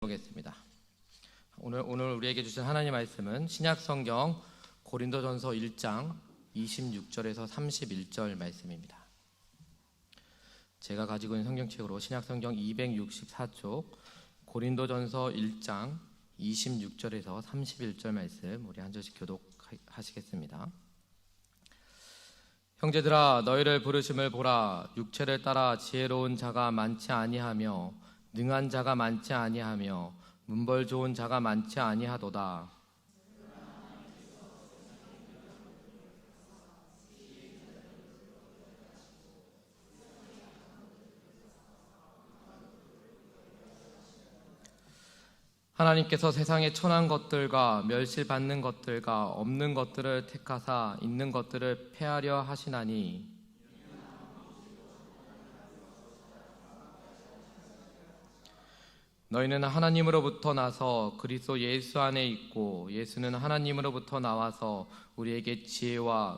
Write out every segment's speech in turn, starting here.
보겠습니다. 오늘 우리에게 주신 하나님 말씀은 신약성경 고린도전서 1장 26절에서 31절 말씀입니다. 제가 가지고 있는 성경책으로 신약성경 264쪽 고린도전서 1장 26절에서 31절 말씀 우리 한 절씩 교독하시겠습니다. 형제들아, 너희를 부르심을 보라. 육체를 따라 지혜로운 자가 많지 아니하며 능한 자가 많지 아니하며 문벌 좋은 자가 많지 아니하도다. 하나님께서 세상의 천한 것들과 멸실받는 것들과 없는 것들을 택하사 있는 것들을 폐하려 하시나니 너희는 하나님으로부터 나서 그리스도 예수 안에 있고 예수는 하나님으로부터 나와서 우리에게 지혜와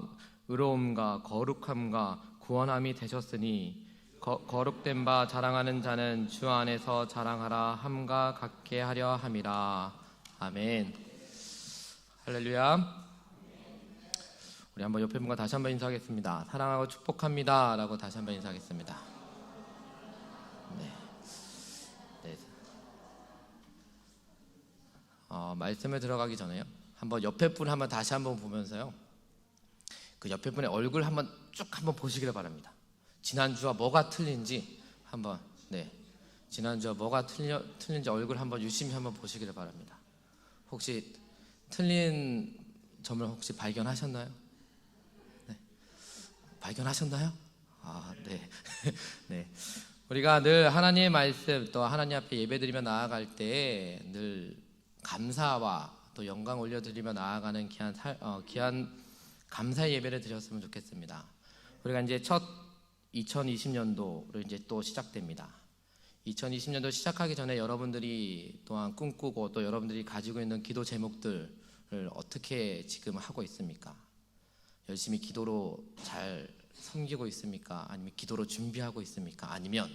의로움과 거룩함과 구원함이 되셨으니 거룩된 바 자랑하는 자는 주 안에서 자랑하라 함과 같게 하려 함이라. 아멘. 할렐루야. 우리 한번 옆에 분과 다시 한번 인사하겠습니다. 사랑하고 축복합니다 라고 다시 한번 인사하겠습니다. 네. 말씀을 들어가기 전에요, 한번 옆에 분 한번 다시 한번 보면서요, 그 옆에 분의 얼굴 한번 쭉 한번 보시기를 바랍니다. 지난주와 뭐가 틀린지 한번, 지난주와 뭐가 틀린지 얼굴 한번 유심히 한번 보시기를 바랍니다. 혹시 틀린 점을 혹시 발견하셨나요? 네. 발견하셨나요? 네. 네. 우리가 늘 하나님의 말씀 또 하나님 앞에 예배드리며 나아갈 때 늘 감사와 또 영광 올려드리며 나아가는 귀한 감사의 예배를 드렸으면 좋겠습니다. 우리가 이제 첫 2020년도로 이제 또 시작됩니다. 2020년도 시작하기 전에 여러분들이 또한 꿈꾸고 또 여러분들이 가지고 있는 기도 제목들을 어떻게 지금 하고 있습니까? 열심히 기도로 잘 섬기고 있습니까? 아니면 기도로 준비하고 있습니까? 아니면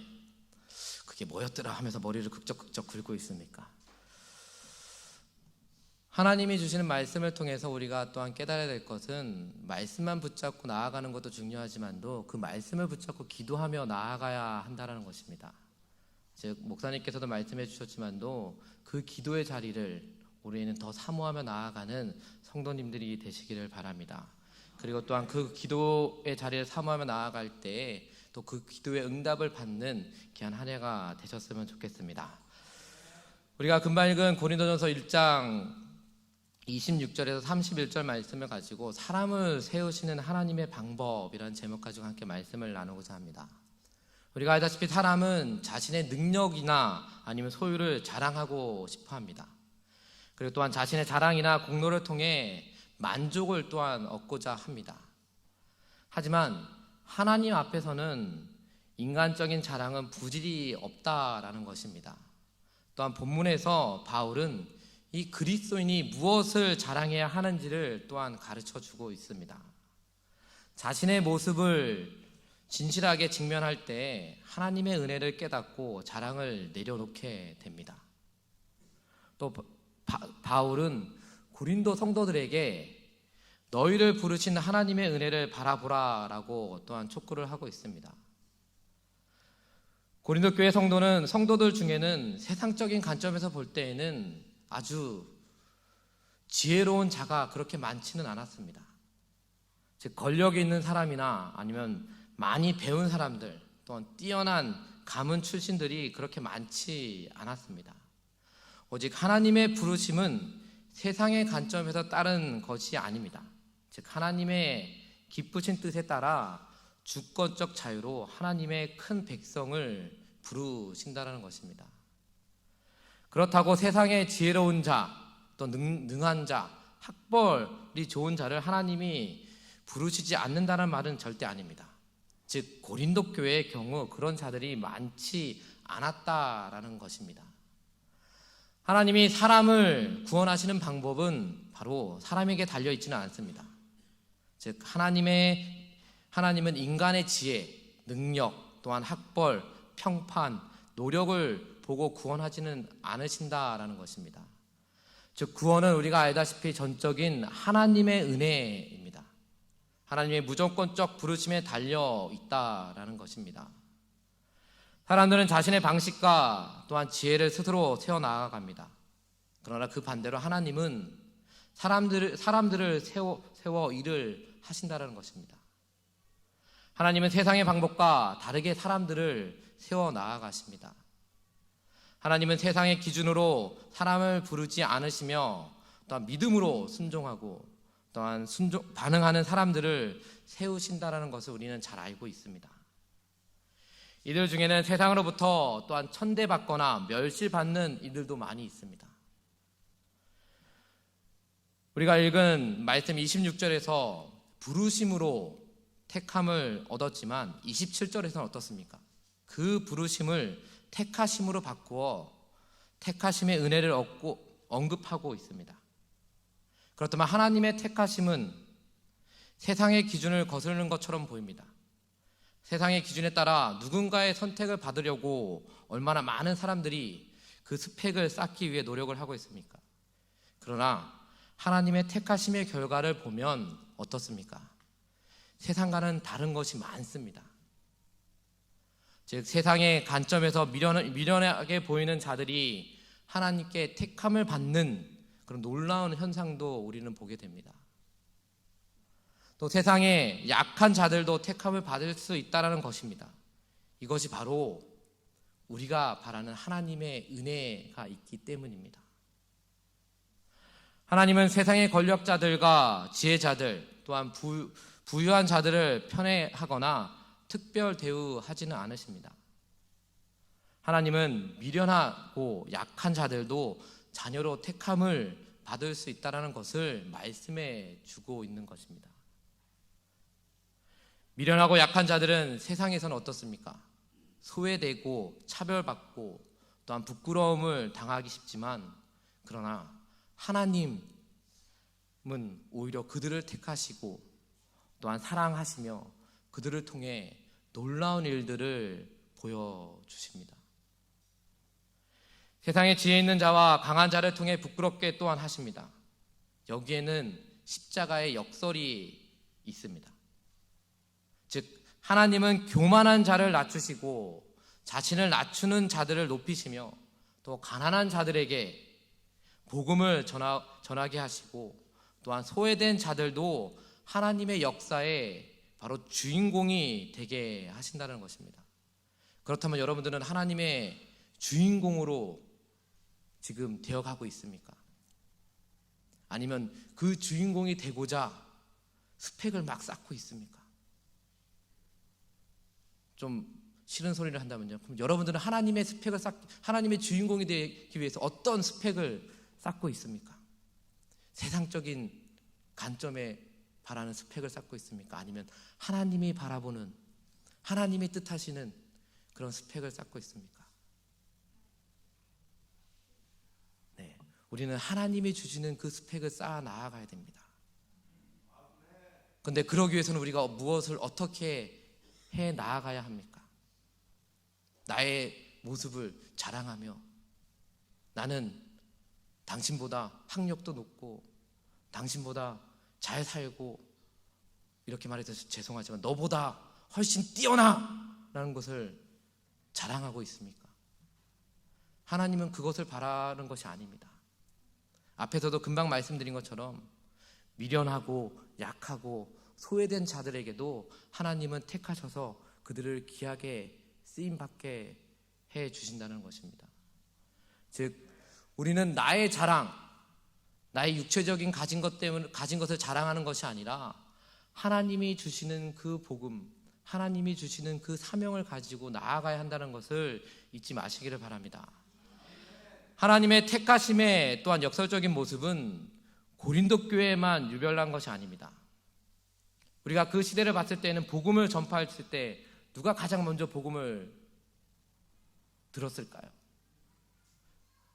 그게 뭐였더라 하면서 머리를 극적극적 긁고 있습니까? 하나님이 주시는 말씀을 통해서 우리가 또한 깨달아야 될 것은, 말씀만 붙잡고 나아가는 것도 중요하지만도 그 말씀을 붙잡고 기도하며 나아가야 한다는 것입니다. 즉 목사님께서도 말씀해 주셨지만도 그 기도의 자리를 우리는 더 사모하며 나아가는 성도님들이 되시기를 바랍니다. 그리고 또한 그 기도의 자리를 사모하며 나아갈 때 또 그 기도의 응답을 받는 귀한 한 해가 되셨으면 좋겠습니다. 우리가 금방 읽은 고린도전서 1장 26절에서 31절 말씀을 가지고 사람을 세우시는 하나님의 방법이라는 제목 가지고 함께 말씀을 나누고자 합니다. 우리가 알다시피 사람은 자신의 능력이나 아니면 소유를 자랑하고 싶어 합니다. 그리고 또한 자신의 자랑이나 공로를 통해 만족을 또한 얻고자 합니다. 하지만 하나님 앞에서는 인간적인 자랑은 부질이 없다라는 것입니다. 또한 본문에서 바울은 이 그리스도인이 무엇을 자랑해야 하는지를 또한 가르쳐주고 있습니다. 자신의 모습을 진실하게 직면할 때 하나님의 은혜를 깨닫고 자랑을 내려놓게 됩니다. 또 바울은 고린도 성도들에게 너희를 부르신 하나님의 은혜를 바라보라 라고 또한 촉구를 하고 있습니다. 고린도 교회 성도들 중에는 세상적인 관점에서 볼 때에는 아주 지혜로운 자가 그렇게 많지는 않았습니다. 즉 권력이 있는 사람이나 아니면 많이 배운 사람들, 또한 뛰어난 가문 출신들이 그렇게 많지 않았습니다. 오직 하나님의 부르심은 세상의 관점에서 따른 것이 아닙니다. 즉 하나님의 기쁘신 뜻에 따라 주권적 자유로 하나님의 큰 백성을 부르신다는 것입니다. 그렇다고 세상의 지혜로운 자, 또 능한 자, 학벌이 좋은 자를 하나님이 부르시지 않는다는 말은 절대 아닙니다. 즉 고린도 교회의 경우 그런 자들이 많지 않았다라는 것입니다. 하나님이 사람을 구원하시는 방법은 바로 사람에게 달려있지는 않습니다. 즉 하나님은 인간의 지혜, 능력, 또한 학벌, 평판, 노력을 보고 구원하지는 않으신다라는 것입니다. 즉 구원은 우리가 알다시피 전적인 하나님의 은혜입니다. 하나님의 무조건적 부르심에 달려 있다라는 것입니다. 사람들은 자신의 방식과 또한 지혜를 스스로 세워나갑니다. 그러나 그 반대로 하나님은 사람들을 세워 일을 하신다는 것입니다. 하나님은 세상의 방법과 다르게 사람들을 세워나가십니다. 하나님은 세상의 기준으로 사람을 부르지 않으시며 또한 믿음으로 순종하고 또한 반응하는 사람들을 세우신다는 것을 우리는 잘 알고 있습니다. 이들 중에는 세상으로부터 또한 천대받거나 멸시받는 이들도 많이 있습니다. 우리가 읽은 말씀 26절에서 부르심으로 택함을 얻었지만 27절에서는 어떻습니까? 그 부르심을 택하심으로 바꾸어 택하심의 은혜를 얻고 언급하고 있습니다. 그렇다면 하나님의 택하심은 세상의 기준을 거스르는 것처럼 보입니다. 세상의 기준에 따라 누군가의 선택을 받으려고 얼마나 많은 사람들이 그 스펙을 쌓기 위해 노력을 하고 있습니까? 그러나 하나님의 택하심의 결과를 보면 어떻습니까? 세상과는 다른 것이 많습니다. 즉 세상의 관점에서 미련하게 보이는 자들이 하나님께 택함을 받는 그런 놀라운 현상도 우리는 보게 됩니다. 또 세상의 약한 자들도 택함을 받을 수 있다는 것입니다. 이것이 바로 우리가 바라는 하나님의 은혜가 있기 때문입니다. 하나님은 세상의 권력자들과 지혜자들 또한 부유한 자들을 편애하거나 특별 대우하지는 않으십니다. 하나님은 미련하고 약한 자들도 자녀로 택함을 받을 수 있다는 것을 말씀해 주고 있는 것입니다. 미련하고 약한 자들은 세상에서는 어떻습니까? 소외되고 차별받고 또한 부끄러움을 당하기 쉽지만 그러나 하나님은 오히려 그들을 택하시고 또한 사랑하시며 그들을 통해 놀라운 일들을 보여주십니다. 세상에 지혜 있는 자와 강한 자를 통해 부끄럽게 또한 하십니다. 여기에는 십자가의 역설이 있습니다. 즉 하나님은 교만한 자를 낮추시고 자신을 낮추는 자들을 높이시며 또 가난한 자들에게 복음을 전하게 하시고 또한 소외된 자들도 하나님의 역사에 바로 주인공이 되게 하신다는 것입니다. 그렇다면 여러분들은 하나님의 주인공으로 지금 되어가고 있습니까? 아니면 그 주인공이 되고자 스펙을 막 쌓고 있습니까? 좀 싫은 소리를 한다면요. 그럼 여러분들은 하나님의 주인공이 되기 위해서 어떤 스펙을 쌓고 있습니까? 세상적인 관점에 바라는 스펙을 쌓고 있습니까? 아니면 하나님이 바라보는 하나님이 뜻하시는 그런 스펙을 쌓고 있습니까? 네, 우리는 하나님이 주시는 그 스펙을 쌓아 나아가야 됩니다. 그런데 그러기 위해서는 우리가 무엇을 어떻게 해 나아가야 합니까? 나의 모습을 자랑하며 나는 당신보다 학력도 높고 당신보다 잘 살고 이렇게 말해서 죄송하지만 너보다 훨씬 뛰어나 라는 것을 자랑하고 있습니까? 하나님은 그것을 바라는 것이 아닙니다. 앞에서도 금방 말씀드린 것처럼 미련하고 약하고 소외된 자들에게도 하나님은 택하셔서 그들을 귀하게 쓰임받게 해 주신다는 것입니다. 즉 우리는 나의 자랑, 나의 육체적인 가진 것을 자랑하는 것이 아니라 하나님이 주시는 그 복음, 하나님이 주시는 그 사명을 가지고 나아가야 한다는 것을 잊지 마시기를 바랍니다. 하나님의 택하심의 또한 역설적인 모습은 고린도 교회에만 유별난 것이 아닙니다. 우리가 그 시대를 봤을 때는 복음을 전파했을 때 누가 가장 먼저 복음을 들었을까요?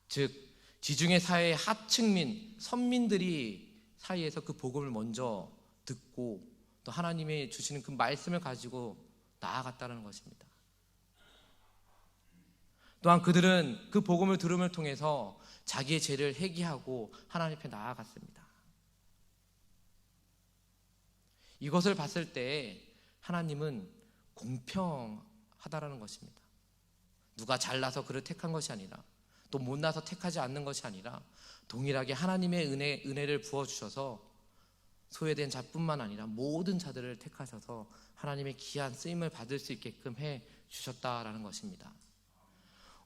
즉 지중해 사회의 하층민, 선민들이 사이에서 그 복음을 먼저 듣고 또 하나님이 주시는 그 말씀을 가지고 나아갔다는 것입니다. 또한 그들은 그 복음을 들음을 통해서 자기의 죄를 회개하고 하나님 앞에 나아갔습니다. 이것을 봤을 때 하나님은 공평하다라는 것입니다. 누가 잘나서 그를 택한 것이 아니라, 또 못나서 택하지 않는 것이 아니라 동일하게 하나님의 은혜를 부어주셔서 소외된 자뿐만 아니라 모든 자들을 택하셔서 하나님의 귀한 쓰임을 받을 수 있게끔 해주셨다라는 것입니다.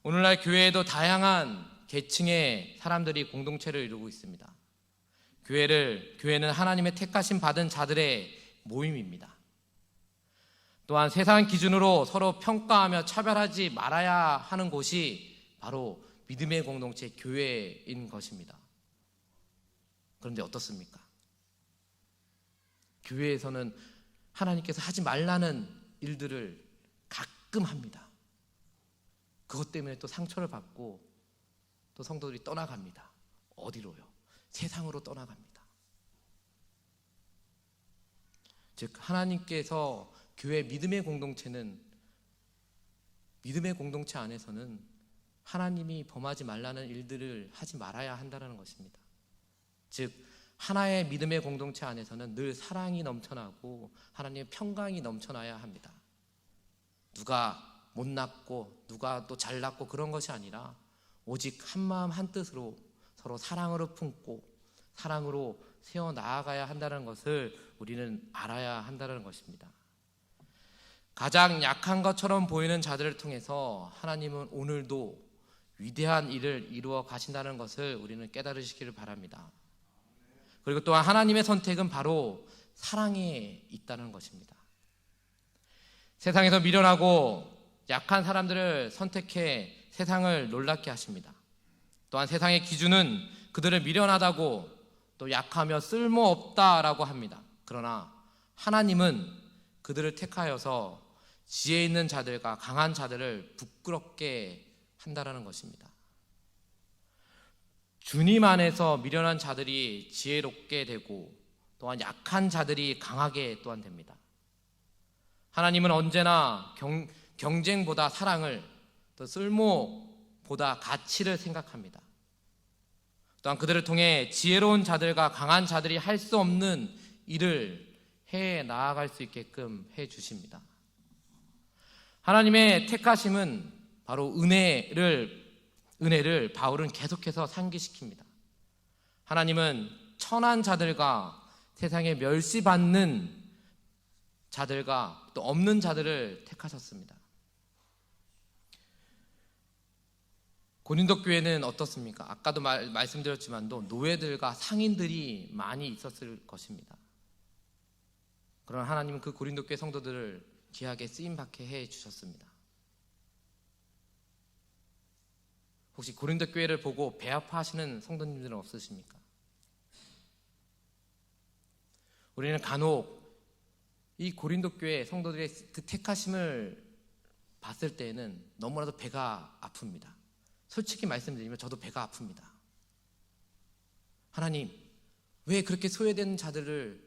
오늘날 교회에도 다양한 계층의 사람들이 공동체를 이루고 있습니다. 교회는 하나님의 택하심 받은 자들의 모임입니다. 또한 세상 기준으로 서로 평가하며 차별하지 말아야 하는 곳이 바로 믿음의 공동체 교회인 것입니다. 그런데 어떻습니까? 교회에서는 하나님께서 하지 말라는 일들을 가끔 합니다. 그것 때문에 또 상처를 받고 또 성도들이 떠나갑니다. 어디로요? 세상으로 떠나갑니다. 즉 하나님께서 교회 믿음의 공동체는, 믿음의 공동체 안에서는 하나님이 범하지 말라는 일들을 하지 말아야 한다는 것입니다. 즉 하나의 믿음의 공동체 안에서는 늘 사랑이 넘쳐나고 하나님의 평강이 넘쳐나야 합니다. 누가 못났고 누가 또 잘났고 그런 것이 아니라 오직 한마음 한뜻으로 서로 사랑으로 품고 사랑으로 세워 나아가야 한다는 것을 우리는 알아야 한다는 것입니다. 가장 약한 것처럼 보이는 자들을 통해서 하나님은 오늘도 위대한 일을 이루어 가신다는 것을 우리는 깨달으시기를 바랍니다. 그리고 또한 하나님의 선택은 바로 사랑에 있다는 것입니다. 세상에서 미련하고 약한 사람들을 선택해 세상을 놀랍게 하십니다. 또한 세상의 기준은 그들을 미련하다고 또 약하며 쓸모없다라고 합니다. 그러나 하나님은 그들을 택하여서 지혜 있는 자들과 강한 자들을 부끄럽게 한다라는 것입니다. 주님 안에서 미련한 자들이 지혜롭게 되고 또한 약한 자들이 강하게 또한 됩니다. 하나님은 언제나 경쟁보다 사랑을, 또 쓸모보다 가치를 생각합니다. 또한 그들을 통해 지혜로운 자들과 강한 자들이 할 수 없는 일을 해 나아갈 수 있게끔 해 주십니다. 하나님의 택하심은 바로 은혜를 바울은 계속해서 상기시킵니다. 하나님은 천한 자들과 세상에 멸시받는 자들과 또 없는 자들을 택하셨습니다. 고린도 교회는 어떻습니까? 아까도 말씀드렸지만도 노예들과 상인들이 많이 있었을 것입니다. 그러나 하나님은 그 고린도 교회 성도들을 귀하게 쓰임받게 해 주셨습니다. 혹시 고린도 교회를 보고 배 아파하시는 성도님들은 없으십니까? 우리는 간혹 이 고린도 교회 성도들의 그 택하심을 봤을 때에는 너무나도 배가 아픕니다. 솔직히 말씀드리면 저도 배가 아픕니다. 하나님, 왜 그렇게 소외된 자들을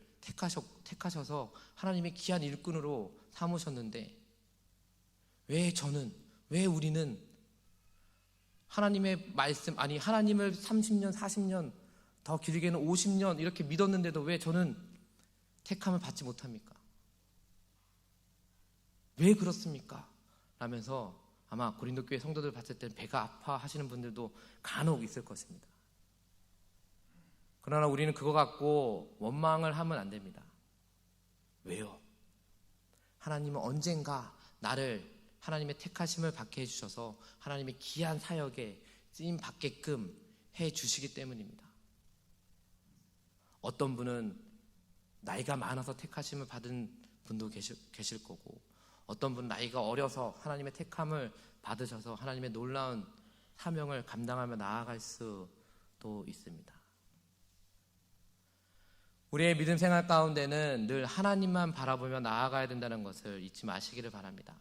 택하셔서 하나님의 귀한 일꾼으로 삼으셨는데 왜 우리는 하나님의 말씀, 아니 하나님을 30년, 40년, 더 길게는 50년 이렇게 믿었는데도 왜 저는 택함을 받지 못합니까? 왜 그렇습니까? 라면서 아마 고린도 교회 성도들 봤을 때 배가 아파하시는 분들도 간혹 있을 것입니다. 그러나 우리는 그거 갖고 원망을 하면 안 됩니다. 왜요? 하나님은 언젠가 나를 하나님의 택하심을 받게 해주셔서 하나님의 귀한 사역에 쓰임 받게끔 해주시기 때문입니다. 어떤 분은 나이가 많아서 택하심을 받은 분도 계실 거고, 어떤 분은 나이가 어려서 하나님의 택함을 받으셔서 하나님의 놀라운 사명을 감당하며 나아갈 수도 있습니다. 우리의 믿음 생활 가운데는 늘 하나님만 바라보며 나아가야 된다는 것을 잊지 마시기를 바랍니다.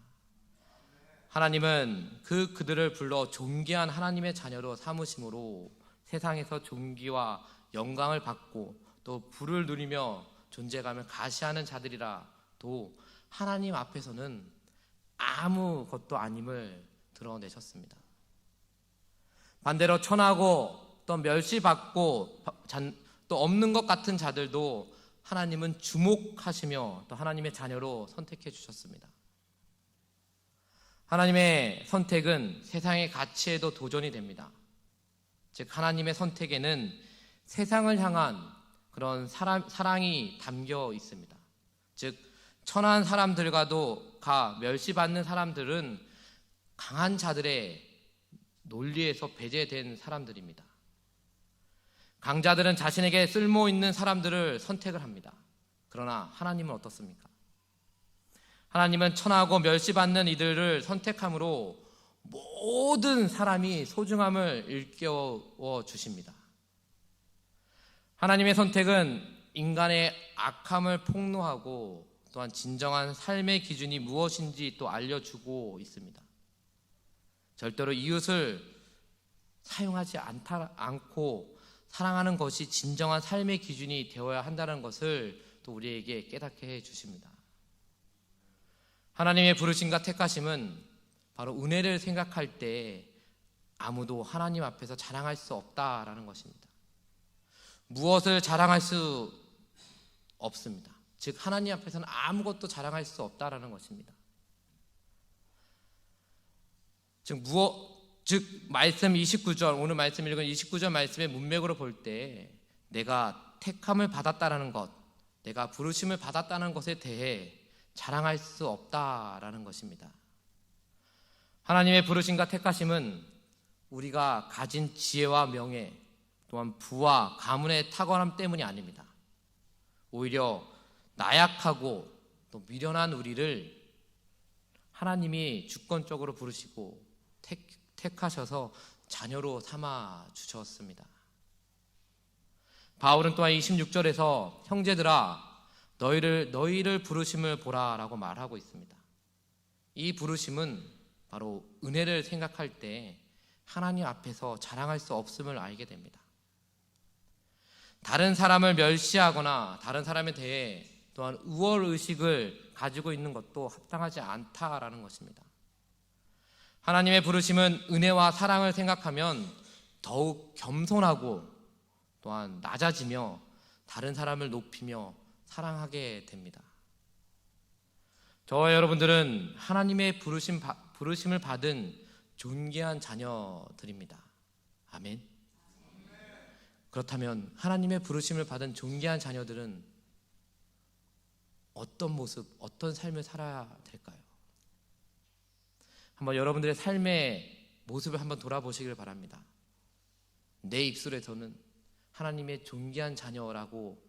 하나님은 그들을 불러 존귀한 하나님의 자녀로 삼으심으로 세상에서 존귀와 영광을 받고 또 부를 누리며 존재감을 가시하는 자들이라 또 하나님 앞에서는 아무것도 아님을 드러내셨습니다. 반대로 천하고 또 멸시받고 또 없는 것 같은 자들도 하나님은 주목하시며 또 하나님의 자녀로 선택해 주셨습니다. 하나님의 선택은 세상의 가치에도 도전이 됩니다. 즉 하나님의 선택에는 세상을 향한 그런 사랑이 담겨 있습니다. 즉 천한 사람들과도 멸시받는 사람들은 강한 자들의 논리에서 배제된 사람들입니다. 강자들은 자신에게 쓸모 있는 사람들을 선택을 합니다. 그러나 하나님은 어떻습니까? 하나님은 천하고 멸시받는 이들을 선택함으로 모든 사람이 소중함을 일깨워 주십니다. 하나님의 선택은 인간의 악함을 폭로하고 또한 진정한 삶의 기준이 무엇인지 또 알려주고 있습니다. 절대로 이웃을 사용하지 않고 사랑하는 것이 진정한 삶의 기준이 되어야 한다는 것을 또 우리에게 깨닫게 해 주십니다. 하나님의 부르심과 택하심은 바로 은혜를 생각할 때 아무도 하나님 앞에서 자랑할 수 없다라는 것입니다. 무엇을 자랑할 수 없습니다. 즉 하나님 앞에서는 아무것도 자랑할 수 없다라는 것입니다. 즉 말씀 29절, 오늘 말씀 읽은 29절 말씀의 문맥으로 볼 때 내가 택함을 받았다라는 것, 내가 부르심을 받았다는 것에 대해 자랑할 수 없다라는 것입니다. 하나님의 부르심과 택하심은 우리가 가진 지혜와 명예, 또한 부와 가문의 탁월함 때문이 아닙니다. 오히려 나약하고 또 미련한 우리를 하나님이 주권적으로 부르시고 택하셔서 자녀로 삼아 주셨습니다. 바울은 또한 26절에서 형제들아 너희를 부르심을 보라라고 말하고 있습니다. 이 부르심은 바로 은혜를 생각할 때 하나님 앞에서 자랑할 수 없음을 알게 됩니다. 다른 사람을 멸시하거나 다른 사람에 대해 또한 우월의식을 가지고 있는 것도 합당하지 않다라는 것입니다. 하나님의 부르심은 은혜와 사랑을 생각하면 더욱 겸손하고 또한 낮아지며 다른 사람을 높이며 사랑하게 됩니다. 저와 여러분들은 하나님의 부르심을 받은 존귀한 자녀들입니다. 아멘. 그렇다면 하나님의 부르심을 받은 존귀한 자녀들은 어떤 모습, 어떤 삶을 살아야 될까요? 한번 여러분들의 삶의 모습을 한번 돌아보시길 바랍니다. 내 입술에서는 하나님의 존귀한 자녀라고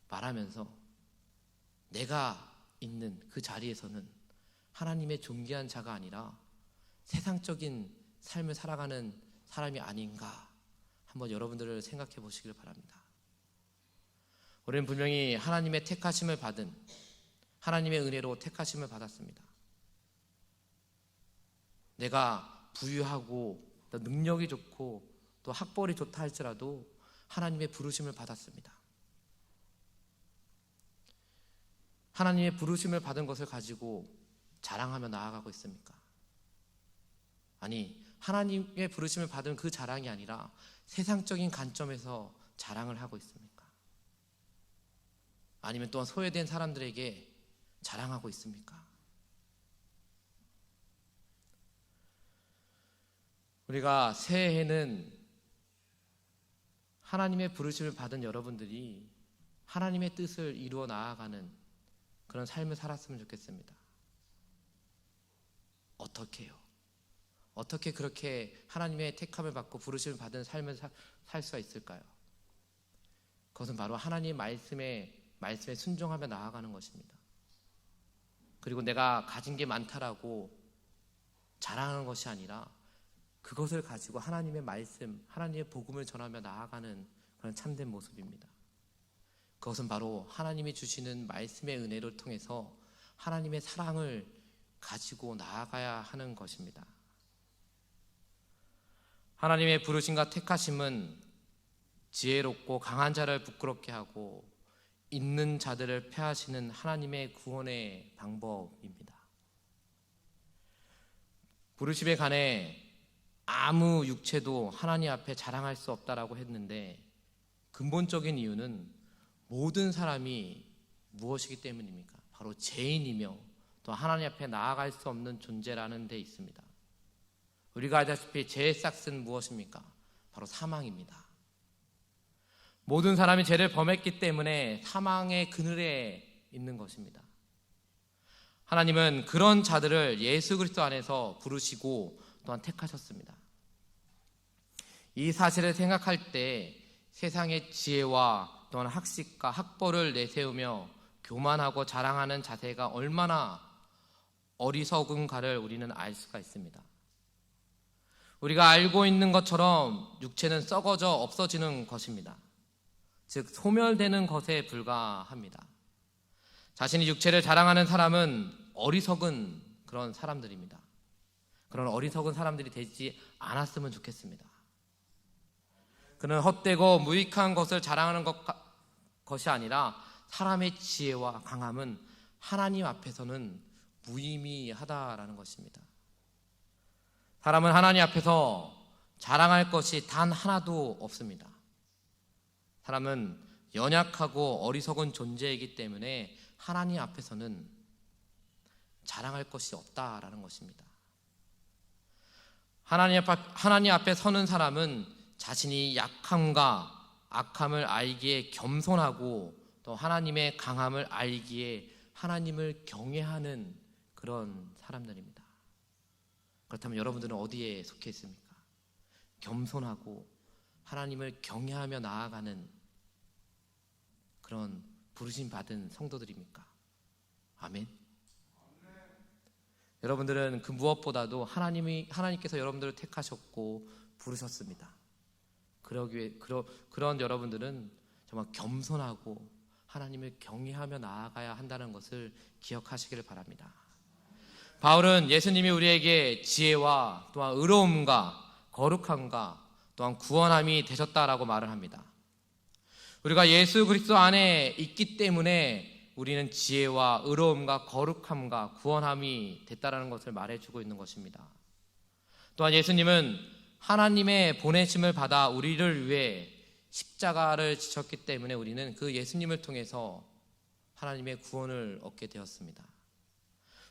말하면서 내가 있는 그 자리에서는 하나님의 존귀한 자가 아니라 세상적인 삶을 살아가는 사람이 아닌가 한번 여러분들을 생각해 보시길 바랍니다. 우리는 분명히 하나님의 택하심을 받은 하나님의 은혜로 택하심을 받았습니다. 내가 부유하고 또 능력이 좋고 또 학벌이 좋다 할지라도 하나님의 부르심을 받았습니다. 하나님의 부르심을 받은 것을 가지고 자랑하며 나아가고 있습니까? 아니, 하나님의 부르심을 받은 그 자랑이 아니라 세상적인 관점에서 자랑을 하고 있습니까? 아니면 또한 소외된 사람들에게 자랑하고 있습니까? 우리가 새해에는 하나님의 부르심을 받은 여러분들이 하나님의 뜻을 이루어 나아가는 그런 삶을 살았으면 좋겠습니다. 어떻게요? 어떻게 그렇게 하나님의 택함을 받고 부르심을 받은 삶을 살 수가 있을까요? 그것은 바로 하나님 말씀에 순종하며 나아가는 것입니다. 그리고 내가 가진 게 많다라고 자랑하는 것이 아니라 그것을 가지고 하나님의 말씀, 하나님의 복음을 전하며 나아가는 그런 참된 모습입니다. 그것은 바로 하나님이 주시는 말씀의 은혜를 통해서 하나님의 사랑을 가지고 나아가야 하는 것입니다. 하나님의 부르심과 택하심은 지혜롭고 강한 자를 부끄럽게 하고 있는 자들을 폐하시는 하나님의 구원의 방법입니다. 부르심에 관해 아무 육체도 하나님 앞에 자랑할 수 없다라고 했는데 근본적인 이유는 모든 사람이 무엇이기 때문입니까? 바로 죄인이며 또 하나님 앞에 나아갈 수 없는 존재라는 데 있습니다. 우리가 알다시피 죄의 싹은 무엇입니까? 바로 사망입니다. 모든 사람이 죄를 범했기 때문에 사망의 그늘에 있는 것입니다. 하나님은 그런 자들을 예수 그리스도 안에서 부르시고 또한 택하셨습니다. 이 사실을 생각할 때 세상의 지혜와 또한 학식과 학벌을 내세우며 교만하고 자랑하는 자세가 얼마나 어리석은가를 우리는 알 수가 있습니다. 우리가 알고 있는 것처럼 육체는 썩어져 없어지는 것입니다. 즉 소멸되는 것에 불과합니다. 자신이 육체를 자랑하는 사람은 어리석은 그런 사람들입니다. 그런 어리석은 사람들이 되지 않았으면 좋겠습니다. 그는 헛되고 무익한 것을 자랑하는 것이 아니라 사람의 지혜와 강함은 하나님 앞에서는 무의미하다라는 것입니다. 사람은 하나님 앞에서 자랑할 것이 단 하나도 없습니다. 사람은 연약하고 어리석은 존재이기 때문에 하나님 앞에서는 자랑할 것이 없다라는 것입니다. 하나님 앞에 서는 사람은 자신이 약함과 악함을 알기에 겸손하고 또 하나님의 강함을 알기에 하나님을 경외하는 그런 사람들입니다. 그렇다면 여러분들은 어디에 속해 있습니까? 겸손하고 하나님을 경외하며 나아가는 그런 부르심 받은 성도들입니까? 아멘. 여러분들은 그 무엇보다도 하나님께서 여러분들을 택하셨고 부르셨습니다. 그런 여러분들은 정말 겸손하고 하나님을 경외하며 나아가야 한다는 것을 기억하시기를 바랍니다. 바울은 예수님이 우리에게 지혜와 또한 의로움과 거룩함과 또한 구원함이 되셨다라고 말을 합니다. 우리가 예수 그리스도 안에 있기 때문에 우리는 지혜와 의로움과 거룩함과 구원함이 됐다라는 것을 말해주고 있는 것입니다. 또한 예수님은 하나님의 보내심을 받아 우리를 위해 십자가를 지셨기 때문에 우리는 그 예수님을 통해서 하나님의 구원을 얻게 되었습니다.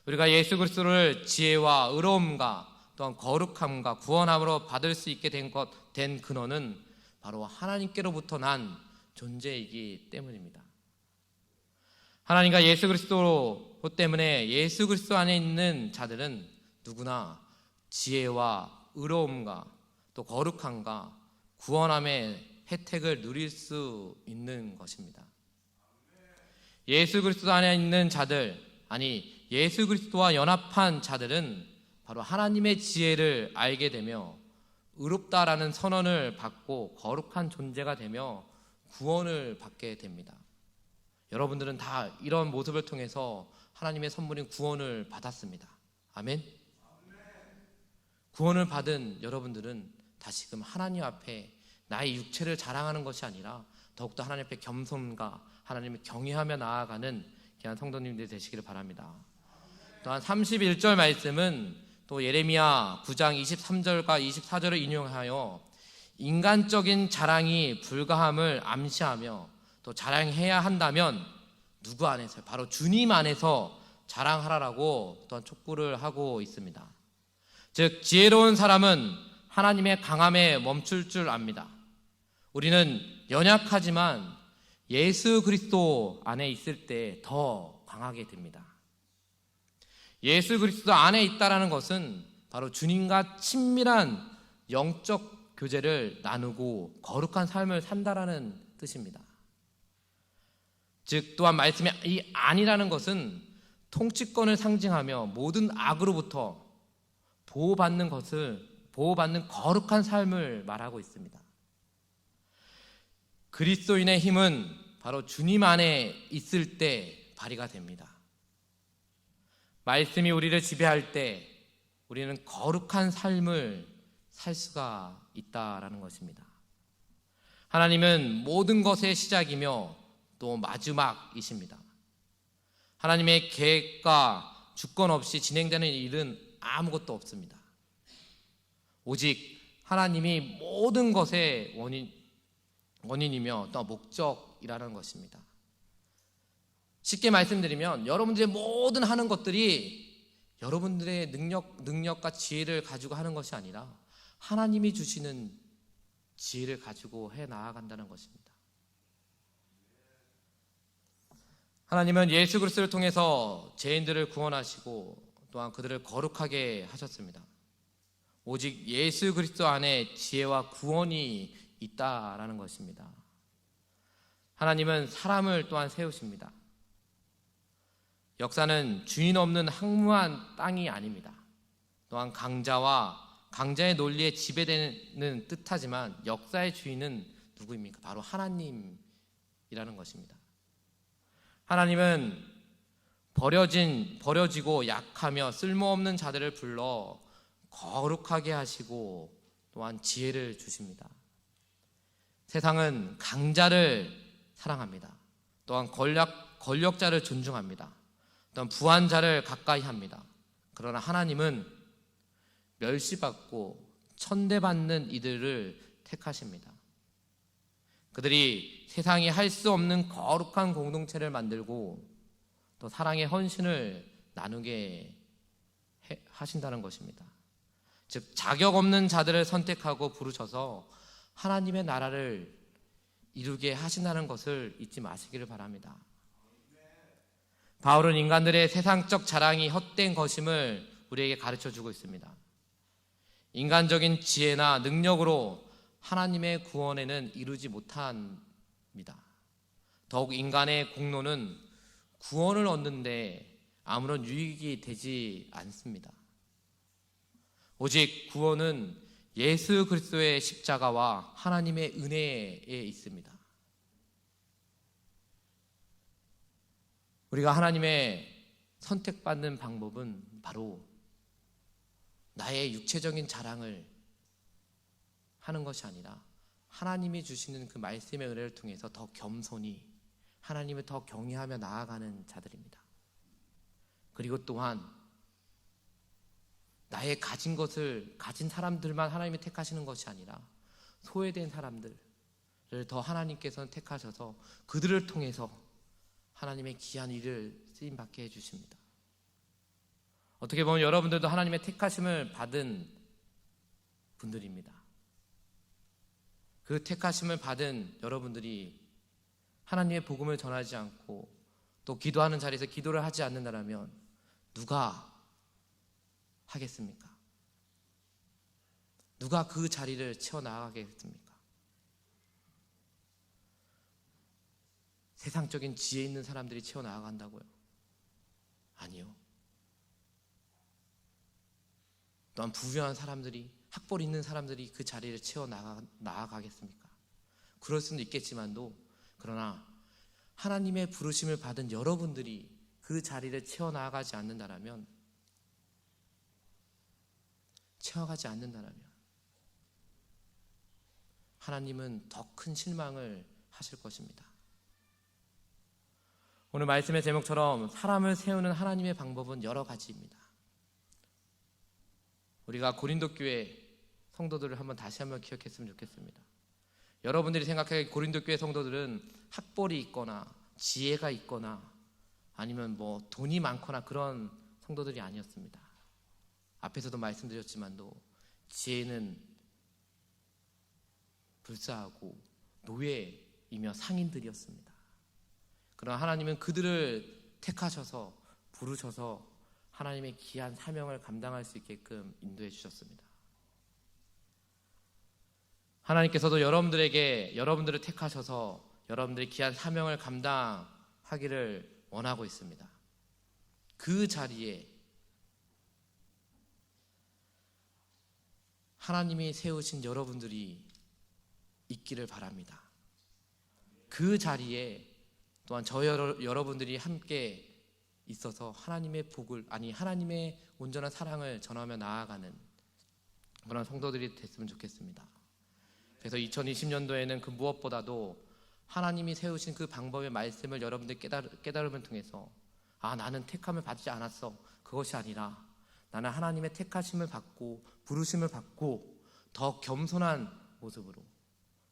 우리가 예수 그리스도를 지혜와 의로움과 또한 거룩함과 구원함으로 받을 수 있게 된 근원은 바로 하나님께로부터 난 존재이기 때문입니다. 하나님과 예수 그리스도 때문에 예수 그리스도 안에 있는 자들은 누구나 지혜와 의로움과 또 거룩함과 구원함의 혜택을 누릴 수 있는 것입니다. 예수 그리스도 안에 있는 자들, 아니 예수 그리스도와 연합한 자들은 바로 하나님의 지혜를 알게 되며 의롭다라는 선언을 받고 거룩한 존재가 되며 구원을 받게 됩니다. 여러분들은 다 이런 모습을 통해서 하나님의 선물인 구원을 받았습니다. 아멘. 구원을 받은 여러분들은 다시금 하나님 앞에 나의 육체를 자랑하는 것이 아니라 더욱더 하나님 앞에 겸손과 하나님을 경외하며 나아가는 귀한 성도님들이 되시기를 바랍니다. 또한 31절 말씀은 또 예레미야 9장 23절과 24절을 인용하여 인간적인 자랑이 불가함을 암시하며 또 자랑해야 한다면 누구 안에서요? 바로 주님 안에서 자랑하라라고 또한 촉구를 하고 있습니다. 즉 지혜로운 사람은 하나님의 강함에 멈출 줄 압니다. 우리는 연약하지만 예수 그리스도 안에 있을 때 더 강하게 됩니다. 예수 그리스도 안에 있다라는 것은 바로 주님과 친밀한 영적 교제를 나누고 거룩한 삶을 산다라는 뜻입니다. 즉 또한 말씀이 이 안이라는 것은 통치권을 상징하며 모든 악으로부터 보호받는 거룩한 삶을 말하고 있습니다. 그리스도인의 힘은 바로 주님 안에 있을 때 발휘가 됩니다. 말씀이 우리를 지배할 때 우리는 거룩한 삶을 살 수가 있다라는 것입니다. 하나님은 모든 것의 시작이며 또 마지막이십니다. 하나님의 계획과 주권 없이 진행되는 일은 아무것도 없습니다. 오직 하나님이 모든 것의 원인이며 또 목적이라는 것입니다. 쉽게 말씀드리면 여러분들의 모든 하는 것들이 여러분들의 능력과 지혜를 가지고 하는 것이 아니라 하나님이 주시는 지혜를 가지고 해 나아간다는 것입니다. 하나님은 예수 그리스도를 통해서 죄인들을 구원하시고 또한 그들을 거룩하게 하셨습니다. 오직 예수 그리스도 안에 지혜와 구원이 있다라는 것입니다. 하나님은 사람을 또한 세우십니다. 역사는 주인 없는 황무한 땅이 아닙니다. 또한 강자의 논리에 지배되는 뜻하지만 역사의 주인은 누구입니까? 바로 하나님이라는 것입니다. 하나님은 버려지고 약하며 쓸모없는 자들을 불러 거룩하게 하시고 또한 지혜를 주십니다. 세상은 강자를 사랑합니다. 또한 권력자를 존중합니다. 또한 부한 자를 가까이 합니다. 그러나 하나님은 멸시받고 천대받는 이들을 택하십니다. 그들이 세상이 할 수 없는 거룩한 공동체를 만들고 또 사랑의 헌신을 나누게 하신다는 것입니다. 즉 자격 없는 자들을 선택하고 부르셔서 하나님의 나라를 이루게 하신다는 것을 잊지 마시기를 바랍니다. 바울은 인간들의 세상적 자랑이 헛된 것임을 우리에게 가르쳐주고 있습니다. 인간적인 지혜나 능력으로 하나님의 구원에는 이루지 못합니다. 더욱 인간의 공로는 구원을 얻는데 아무런 유익이 되지 않습니다. 오직 구원은 예수 그리스도의 십자가와 하나님의 은혜에 있습니다. 우리가 하나님의 선택받는 방법은 바로 나의 육체적인 자랑을 하는 것이 아니라 하나님이 주시는 그 말씀의 은혜를 통해서 더 겸손히 하나님을 더 경외하며 나아가는 자들입니다. 그리고 또한 나의 가진 것을 가진 사람들만 하나님이 택하시는 것이 아니라 소외된 사람들을 더 하나님께서는 택하셔서 그들을 통해서 하나님의 귀한 일을 쓰임받게 해주십니다. 어떻게 보면 여러분들도 하나님의 택하심을 받은 분들입니다. 그 택하심을 받은 여러분들이 하나님의 복음을 전하지 않고 또 기도하는 자리에서 기도를 하지 않는다면 누가 하겠습니까? 누가 그 자리를 채워나가겠습니까? 세상적인 지혜 있는 사람들이 채워나간다고요? 아니요. 또한 부유한 사람들이, 학벌 있는 사람들이 그 자리를 채워나가겠습니까? 그럴 수는 있겠지만도 그러나 하나님의 부르심을 받은 여러분들이 그 자리를 채워나가지 않는다면 하나님은 더 큰 실망을 하실 것입니다. 오늘 말씀의 제목처럼 사람을 세우는 하나님의 방법은 여러 가지입니다. 우리가 고린도 교회 성도들을 다시 한번 기억했으면 좋겠습니다. 여러분들이 생각하기에 고린도 교회 성도들은 학벌이 있거나 지혜가 있거나 아니면 돈이 많거나 그런 성도들이 아니었습니다. 앞에서도 말씀드렸지만도 지혜는 불사하고 노예이며 상인들이었습니다. 그러나 하나님은 그들을 택하셔서 부르셔서 하나님의 귀한 사명을 감당할 수 있게끔 인도해 주셨습니다. 하나님께서도 여러분들을 택하셔서 여러분들의 귀한 사명을 감당하기를 원하고 있습니다. 그 자리에 하나님이 세우신 여러분들이 있기를 바랍니다. 그 자리에 또한 여러분들이 함께 있어서 하나님의 하나님의 온전한 사랑을 전하며 나아가는 그런 성도들이 됐으면 좋겠습니다. 그래서 2020년도에는 그 무엇보다도 하나님이 세우신 그 방법의 말씀을 여러분들 깨달음을 통해서 나는 택함을 받지 않았어. 그것이 아니라 나는 하나님의 택하심을 받고 부르심을 받고 더 겸손한 모습으로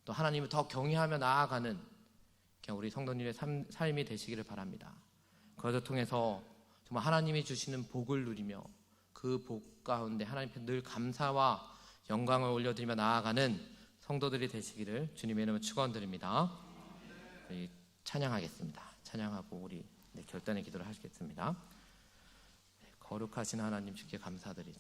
또 하나님을 더 경외하며 나아가는 그냥 우리 성도님의 삶이 되시기를 바랍니다. 그것을 통해서 정말 하나님이 주시는 복을 누리며 그 복 가운데 하나님께 늘 감사와 영광을 올려드리며 나아가는 성도들이 되시기를 주님의 이름으로 축원드립니다. 우리 찬양하겠습니다. 찬양하고 우리 결단의 기도를 하시겠습니다. 거룩하신 하나님 주께 감사드리세.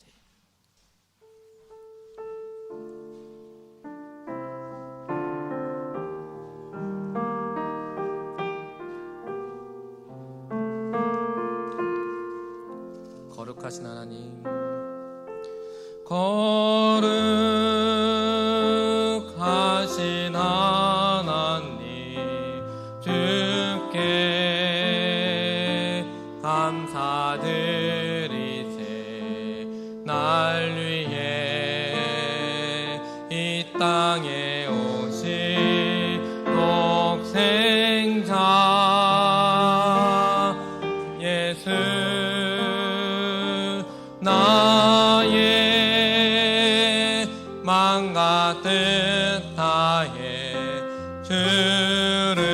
거룩하신 하나님, 거룩하신 하나님 주께 감사드리세. 날 위해 이 땅에 오신 독생자 예수 나의 맘과 뜻 다해 주를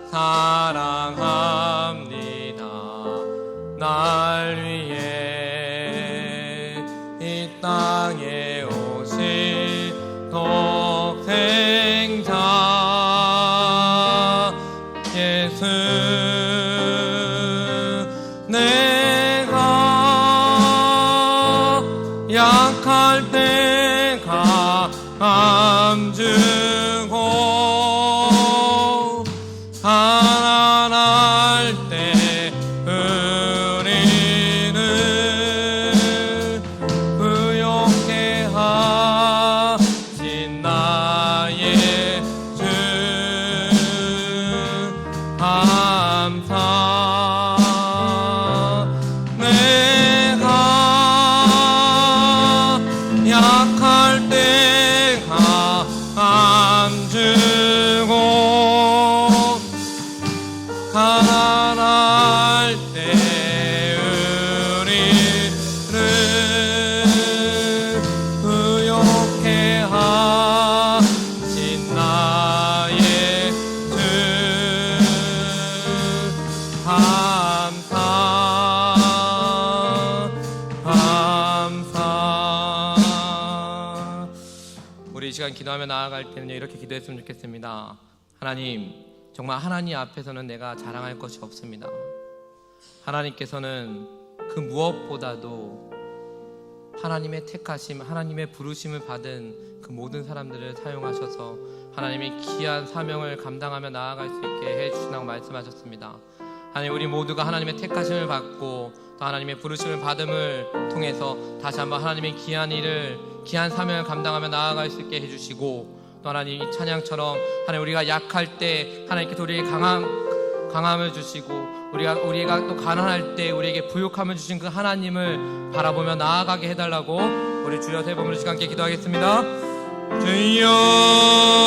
사랑합니다. 날 위해 이 땅에 오신 독생자 예수 약할 때 감주고 가난할 때 우리는 부욕해 하신 나의 주 감사. 약할 때 감주고 가난할 때 우리를 부욕해 하신 나의 주 감사. 우리 이 시간 기도하며 나아갈 때는요, 이렇게 기도했으면 좋겠습니다. 하나님, 정말 하나님 앞에서는 내가 자랑할 것이 없습니다. 하나님께서는 그 무엇보다도 하나님의 택하심, 하나님의 부르심을 받은 그 모든 사람들을 사용하셔서 하나님의 귀한 사명을 감당하며 나아갈 수 있게 해주시라고 말씀하셨습니다. 하나님, 우리 모두가 하나님의 택하심을 받고 또 하나님의 부르심을 받음을 통해서 다시 한번 하나님의 귀한 일을, 귀한 사명을 감당하며 나아갈 수 있게 해주시고, 또 하나님 이 찬양처럼 하나님 우리가 약할 때 하나님께서 우리에게 강함을 주시고 우리가 또 가난할 때 우리에게 부욕함을 주신 그 하나님을 바라보며 나아가게 해달라고 우리 주여 세 번 우리 시간 함께 기도하겠습니다. 주여